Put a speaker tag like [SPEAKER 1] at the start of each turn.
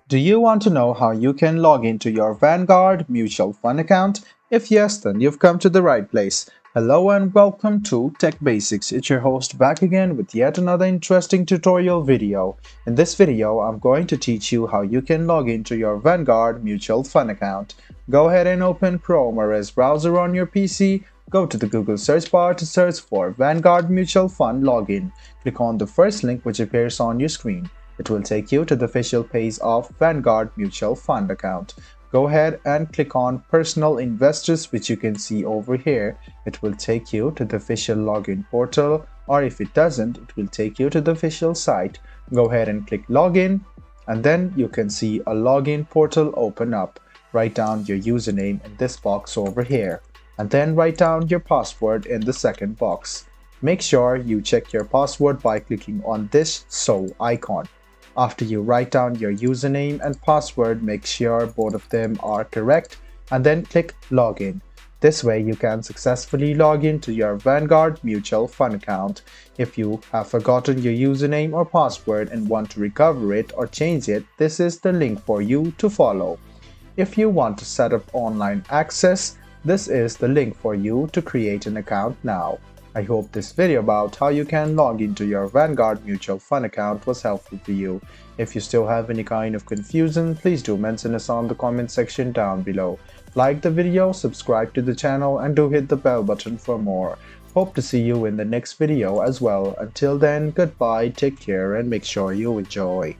[SPEAKER 1] Do you want to know how you can log into your Vanguard mutual fund account? If yes, then you've come to the right place. Hello and welcome to Tech Basics. It's your host back again with yet another interesting tutorial video. In this video, I'm going to teach you how you can log into your Vanguard mutual fund account. Go ahead and open Chrome or Edge browser on your PC. Go to the Google search bar to search for Vanguard Mutual Fund Login. Click on the first link which appears on your screen. It will take you to the official page of Vanguard Mutual Fund account. Go ahead and click on Personal Investors, which you can see over here. It will take you to the official login portal, or if it doesn't, it will take you to the official site. Go ahead and click Login, and then you can see a login portal open up. Write down your username in this box over here, and then write down your password in the second box. Make sure you check your password by clicking on this "So" icon. After you write down your username and password, make sure both of them are correct and then click Login. This way you can successfully log into your Vanguard mutual fund account. If you have forgotten your username or password and want to recover it or change it, this is the link for you to follow. If you want to set up online access, this is the link for you to create an account now. I hope this video about how you can log into your Vanguard mutual fund account was helpful to you. If you still have any kind of confusion, please do mention us on the comment section down below. Like the video, subscribe to the channel, and do hit the bell button for more. Hope to see you in the next video as well. Until then, goodbye, take care, and make sure you enjoy.